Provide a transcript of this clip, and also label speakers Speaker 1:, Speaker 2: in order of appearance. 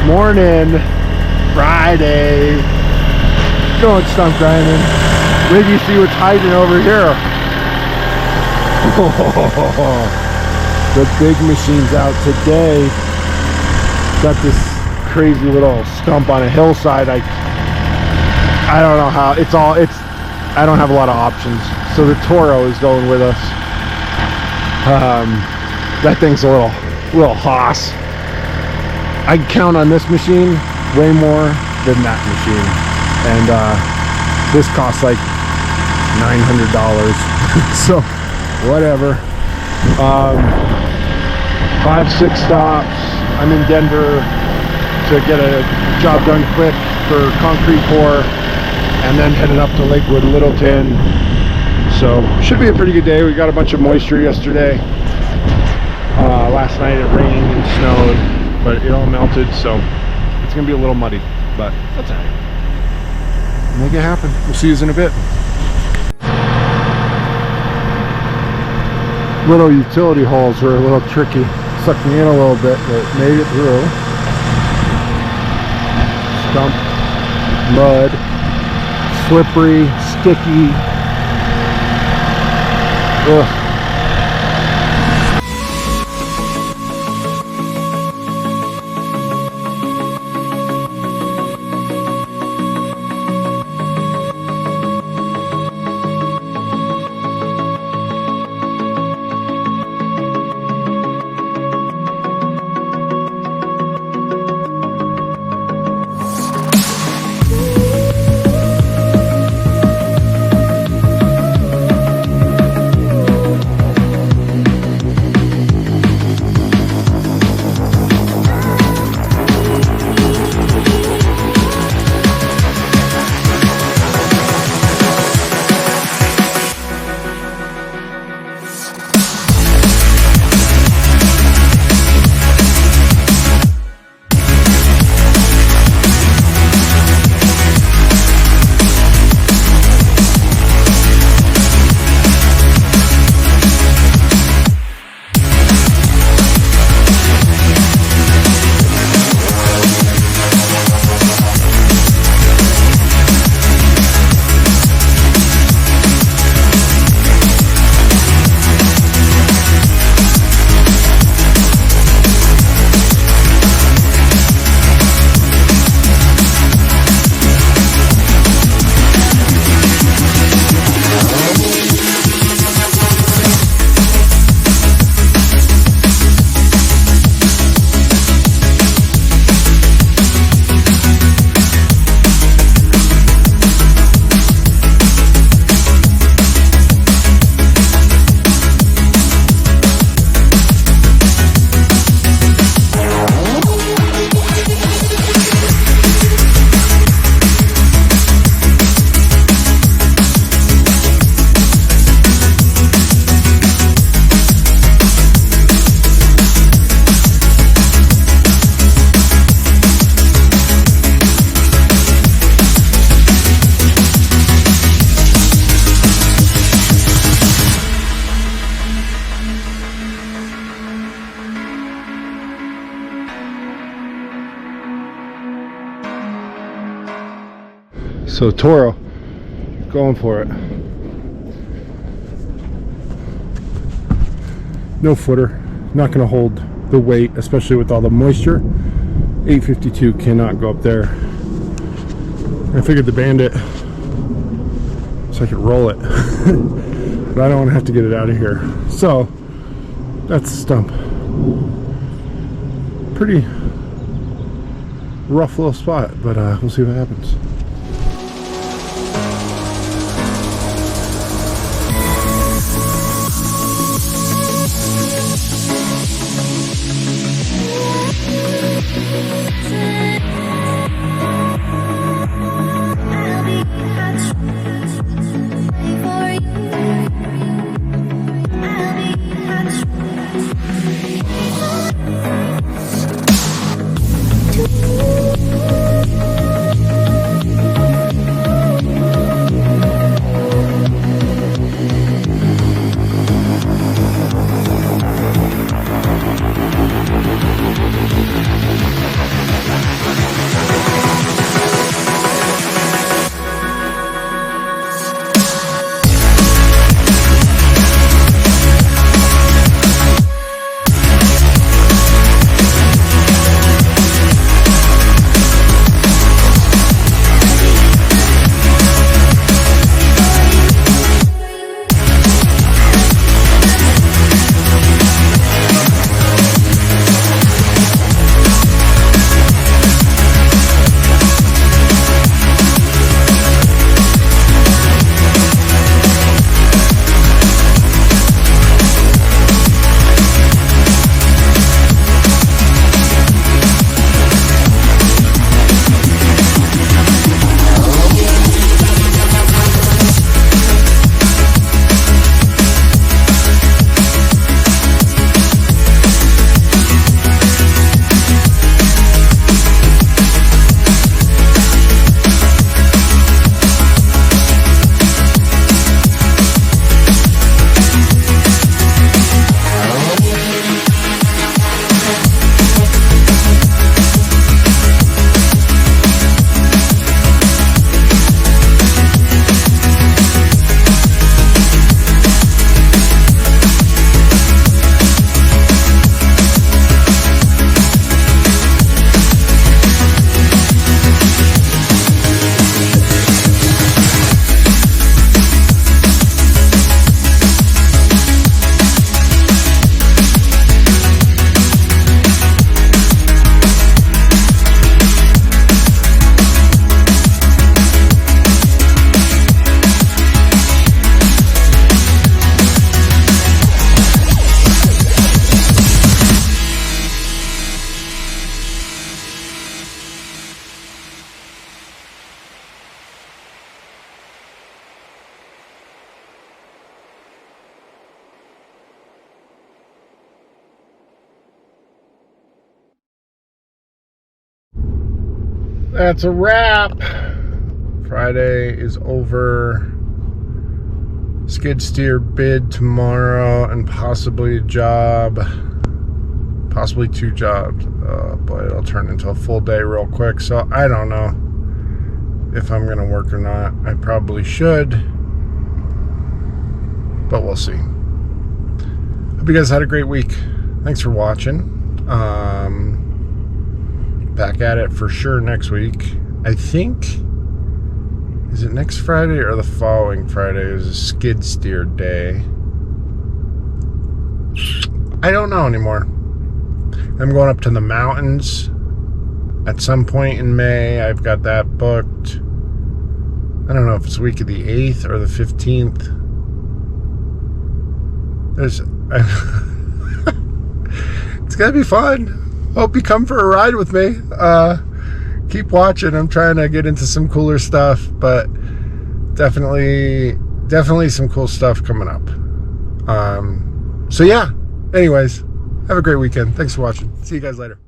Speaker 1: Morning, Friday. Going stump grinding. Wait till you see what's hiding over here. The big machine's out today. Got this crazy little stump on a hillside. I don't know how. I don't have a lot of options. So the Toro is going with us. That thing's a little hoss. I count on this machine way more than that machine, and this costs like $900. So whatever. 5-6 stops. I'm in Denver to get a job done quick for concrete pour, and then headed up to Lakewood, Littleton. So should be a pretty good day. We got a bunch of moisture yesterday. Last night it rained and snowed, but it all melted, so it's gonna be a little muddy, but that's all right. Make it happen. We'll see you in a bit. Little utility holes were a little tricky. Sucked me in a little bit, but made it through. Stump, mud, slippery, sticky. Ugh. So Toro, going for it. No footer, not going to hold the weight, especially with all the moisture. 852 cannot go up there. I figured the Bandit so I could roll it, but I don't want to have to get it out of here. So that's the Stump. Pretty rough little spot, but we'll see what happens. that's a wrap. Friday is over. Skid steer bid tomorrow and possibly a job. Possibly 2 jobs. But it'll turn into a full day real quick. So I don't know if I'm going to work or not. I probably should. But we'll see. Hope you guys had a great week. Thanks for watching. Back at it for sure next week. I think, is it next Friday or the following Friday is a skid steer day? I don't know anymore. I'm going up to the mountains at some point in May. I've got that booked. I don't know if it's week of the 8th or the 15th. It's gonna be fun. Hope you come for a ride with me. Keep watching. I'm trying to get into some cooler stuff, but definitely some cool stuff coming up. So yeah, anyways, have a great weekend. Thanks for watching. See you guys later.